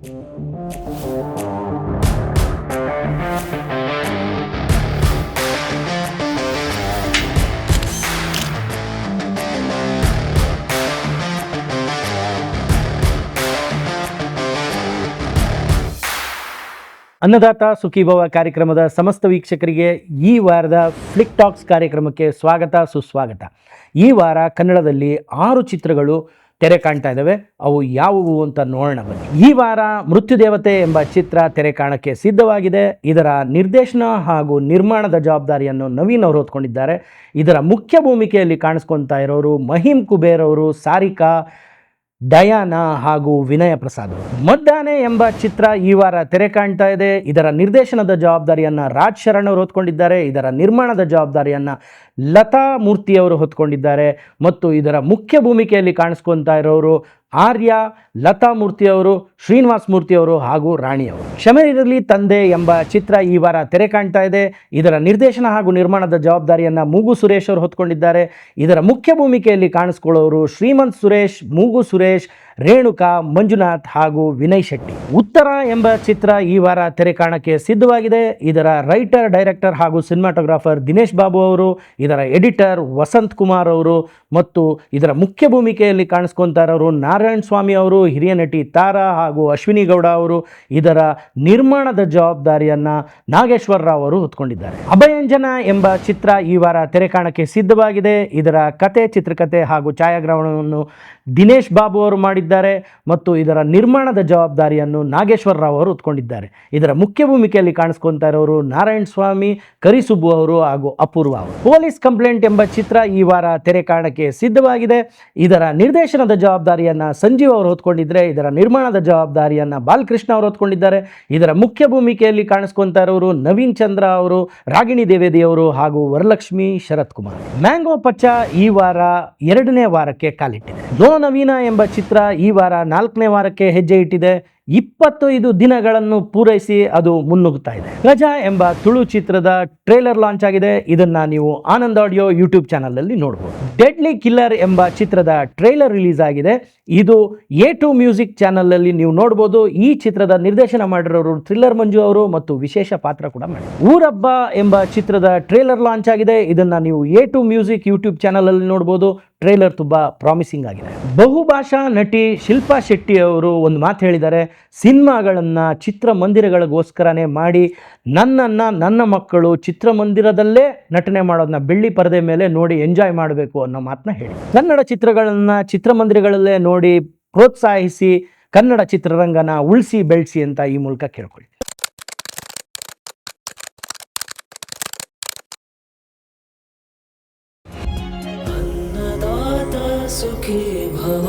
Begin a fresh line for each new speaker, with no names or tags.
ಅನ್ನದಾತ ಸುಖೀಭವ ಕಾರ್ಯಕ್ರಮದ ಸಮಸ್ತ ವೀಕ್ಷಕರಿಗೆ ಈ ವಾರದ ಫ್ಲಿಕ್ ಟಾಕ್ಸ್ ಕಾರ್ಯಕ್ರಮಕ್ಕೆ ಸ್ವಾಗತ ಸುಸ್ವಾಗತ. ಈ ವಾರ ಕನ್ನಡದಲ್ಲಿ 6 ಚಿತ್ರಗಳು ತೆರೆ ಕಾಣ್ತಾ ಇದ್ದಾವೆ. ಅವು ಯಾವುವು ಅಂತ ನೋಡೋಣ ಬನ್ನಿ. ಈ ವಾರ ಮೃತ್ಯುದೇವತೆ ಎಂಬ ಚಿತ್ರ ತೆರೆ ಕಾಣಕ್ಕೆ ಸಿದ್ಧವಾಗಿದೆ. ಇದರ ನಿರ್ದೇಶನ ಹಾಗೂ ನಿರ್ಮಾಣದ ಜವಾಬ್ದಾರಿಯನ್ನು ನವೀನ್ ಅವರು ಹೊತ್ಕೊಂಡಿದ್ದಾರೆ. ಇದರ ಮುಖ್ಯ ಭೂಮಿಕೆಯಲ್ಲಿ ಕಾಣಿಸ್ಕೊತಾ ಇರೋರು ಮಹಿಮ್ ಕುಬೇರ್ ಅವರು, ಸಾರಿಕಾ, ಡಯಾನಾ ಹಾಗೂ ವಿನಯ ಪ್ರಸಾದ್. ಮದ್ದಾನೆ ಎಂಬ ಚಿತ್ರ ಈ ವಾರ ತೆರೆ ಕಾಣ್ತಾ ಇದೆ. ಇದರ ನಿರ್ದೇಶನದ ಜವಾಬ್ದಾರಿಯನ್ನು ರಾಜ್ ಶರಣ್ ಅವರು ಹೊತ್ಕೊಂಡಿದ್ದಾರೆ. ಇದರ ನಿರ್ಮಾಣದ ಜವಾಬ್ದಾರಿಯನ್ನು ಲತಾ ಮೂರ್ತಿಯವರು ಹೊತ್ಕೊಂಡಿದ್ದಾರೆ. ಮತ್ತು ಇದರ ಮುಖ್ಯ ಭೂಮಿಕೆಯಲ್ಲಿ ಕಾಣಿಸ್ಕೊತಾ ಇರೋರು ಆರ್ಯ, ಲತಾ ಮೂರ್ತಿಯವರು, ಶ್ರೀನಿವಾಸ್ ಮೂರ್ತಿಯವರು ಹಾಗೂ ರಾಣಿಯವರು. ಕ್ಷಮೆ ಇರಲಿ ತಂದೆ ಎಂಬ ಚಿತ್ರ ಈ ವಾರ ತೆರೆ ಕಾಣ್ತಾ ಇದೆ. ಇದರ ನಿರ್ದೇಶನ ಹಾಗೂ ನಿರ್ಮಾಣದ ಜವಾಬ್ದಾರಿಯನ್ನು ಮೂಗು ಸುರೇಶ್ ಅವರು ಹೊತ್ಕೊಂಡಿದ್ದಾರೆ. ಇದರ ಮುಖ್ಯ ಭೂಮಿಕೆಯಲ್ಲಿ ಕಾಣಿಸ್ಕೊಳ್ಳೋರು ಶ್ರೀಮಂತ್ ಸುರೇಶ್, ಮೂಗು ಸುರೇಶ್, ರೇಣುಕಾ, ಮಂಜುನಾಥ್ ಹಾಗೂ ವಿನಯ್ ಶೆಟ್ಟಿ. ಉತ್ತರ ಎಂಬ ಚಿತ್ರ ಈ ವಾರ ತೆರೆ ಕಾಣಕ್ಕೆ ಸಿದ್ಧವಾಗಿದೆ. ಇದರ ರೈಟರ್, ಡೈರೆಕ್ಟರ್ ಹಾಗೂ ಸಿನಿಮಾಟೋಗ್ರಾಫರ್ ದಿನೇಶ್ ಬಾಬು ಅವರು, ಇದರ ಎಡಿಟರ್ ವಸಂತ್ ಕುಮಾರ್ ಅವರು ಮತ್ತು ಇದರ ಮುಖ್ಯ ಭೂಮಿಕೆಯಲ್ಲಿ ಕಾಣಿಸ್ಕೊತಾ ಇರೋರು ನಾರಾಯಣ ಸ್ವಾಮಿ ಅವರು, ಹಿರಿಯ ನಟಿ ತಾರಾ ಹಾಗೂ ಅಶ್ವಿನಿ ಗೌಡ ಅವರು. ಇದರ ನಿರ್ಮಾಣದ ಜವಾಬ್ದಾರಿಯನ್ನು ನಾಗೇಶ್ವರ ರಾವ್ ಅವರು ಹೊತ್ಕೊಂಡಿದ್ದಾರೆ. ಅಭಯಂಜನ ಎಂಬ ಚಿತ್ರ ಈ ವಾರ ತೆರೆ ಕಾಣಕ್ಕೆ ಸಿದ್ಧವಾಗಿದೆ. ಇದರ ಕತೆ, ಚಿತ್ರಕಥೆ ಹಾಗೂ ಛಾಯಾಗ್ರಹಣವನ್ನು ದಿನೇಶ್ ಬಾಬು ಅವರು ಮಾಡಿದ್ದಾರೆ ಮತ್ತು ಇದರ ನಿರ್ಮಾಣದ ಜವಾಬ್ದಾರಿಯನ್ನು ನಾಗೇಶ್ವರ ರಾವ್ ಅವರು ಹೊತ್ಕೊಂಡಿದ್ದಾರೆ. ಇದರ ಮುಖ್ಯ ಭೂಮಿಕೆಯಲ್ಲಿ ಕಾಣಿಸ್ಕೊತಾ ಇರೋರು ನಾರಾಯಣ ಸ್ವಾಮಿ, ಕರಿಸುಬ್ಬು ಅವರು ಹಾಗೂ ಅಪೂರ್ವ ಅವರು. ಪೊಲೀಸ್ ಕಂಪ್ಲೇಂಟ್ ಎಂಬ ಚಿತ್ರ ಈ ವಾರ ತೆರೆ ಕಾಣಕ್ಕೆ ಸಿದ್ಧವಾಗಿದೆ. ಇದರ ನಿರ್ದೇಶನದ ಜವಾಬ್ದಾರಿಯನ್ನು ಸಂಜೀವ್ ಅವರು ಹೊತ್ಕೊಂಡಿದ್ರೆ, ಇದರ ನಿರ್ಮಾಣದ ಜವಾಬ್ದಾರಿಯನ್ನು ಬಾಲಕೃಷ್ಣ ಅವರು ಹೊತ್ಕೊಂಡಿದ್ದಾರೆ. ಇದರ ಮುಖ್ಯ ಭೂಮಿಕೆಯಲ್ಲಿ ಕಾಣಿಸ್ಕೊತಾ ಇರೋರು ನವೀನ್ ಚಂದ್ರ ಅವರು, ರಾಗಿಣಿ ದೇವೇದಿ ಅವರು ಹಾಗೂ ವರಲಕ್ಷ್ಮಿ ಶರತ್ ಕುಮಾರ್. ಮ್ಯಾಂಗೋ ಪಚ್ಚ ಈ ವಾರ 2ನೇ ವಾರಕ್ಕೆ ಕಾಲಿಟ್ಟಿದೆ. ನೋ ನವೀನ ಎಂಬ ಚಿತ್ರ ಈ ವಾರ 4ನೇ ವಾರಕ್ಕೆ ಹೆಜ್ಜೆ ಇಟ್ಟಿದೆ. 25 ದಿನಗಳನ್ನು ಪೂರೈಸಿ ಅದು ಮುನ್ನುಗ್ತಾ ಇದೆ. ಗಜ ಎಂಬ ತುಳು ಚಿತ್ರದ ಟ್ರೇಲರ್ ಲಾಂಚ್ ಆಗಿದೆ. ಇದನ್ನ ನೀವು ಆನಂದ್ ಆಡಿಯೋ ಯೂಟ್ಯೂಬ್ ಚಾನಲ್ ಅಲ್ಲಿ ನೋಡಬಹುದು. ಡೆಡ್ಲಿ ಕಿಲ್ಲರ್ ಎಂಬ ಚಿತ್ರದ ಟ್ರೇಲರ್ ರಿಲೀಸ್ ಆಗಿದೆ. ಇದು A2 ಮ್ಯೂಸಿಕ್ ಚಾನಲ್ ಅಲ್ಲಿ ನೀವು ನೋಡಬಹುದು. ಈ ಚಿತ್ರದ ನಿರ್ದೇಶನ ಮಾಡಿರೋರು ಥ್ರಿಲ್ಲರ್ ಮಂಜು ಅವರು ಮತ್ತು ವಿಶೇಷ ಪಾತ್ರ ಕೂಡ ಮಾಡಿದ್ದಾರೆ. ಊರಬ್ಬ ಎಂಬ ಚಿತ್ರದ ಟ್ರೇಲರ್ ಲಾಂಚ್ ಆಗಿದೆ. ಇದನ್ನ ನೀವು A2 ಮ್ಯೂಸಿಕ್ ಯೂಟ್ಯೂಬ್ ಚಾನಲ್ ಅಲ್ಲಿ ನೋಡಬಹುದು. ಟ್ರೇಲರ್ ತುಂಬಾ ಪ್ರಾಮಿಸಿಂಗ್ ಆಗಿದೆ. ಬಹುಭಾಷಾ ನಟಿ ಶಿಲ್ಪಾ ಶೆಟ್ಟಿ ಅವರು ಒಂದು ಮಾತು ಹೇಳಿದ್ದಾರೆ. ಸಿನಿಮಾಗಳನ್ನು ಚಿತ್ರಮಂದಿರಗಳಿಗೋಸ್ಕರನೇ ಮಾಡಿ ನನ್ನ ಮಕ್ಕಳು ಚಿತ್ರಮಂದಿರದಲ್ಲೇ ನಟನೆ ಮಾಡೋದನ್ನ ಬೆಳ್ಳಿ ಪರದೆ ಮೇಲೆ ನೋಡಿ ಎಂಜಾಯ್ ಮಾಡಬೇಕು ಅನ್ನೋ ಮಾತನ್ನ ಹೇಳಿ, ಕನ್ನಡ ಚಿತ್ರಗಳನ್ನು ಚಿತ್ರಮಂದಿರಗಳಲ್ಲೇ ನೋಡಿ ಪ್ರೋತ್ಸಾಹಿಸಿ ಕನ್ನಡ ಚಿತ್ರರಂಗನ ಉಳಿಸಿ ಬೆಳೆಸಿ ಅಂತ ಈ ಮೂಲಕ ಕೇಳ್ಕೊಳ್ಳಿ.
ಸುಖೀ ಭವ.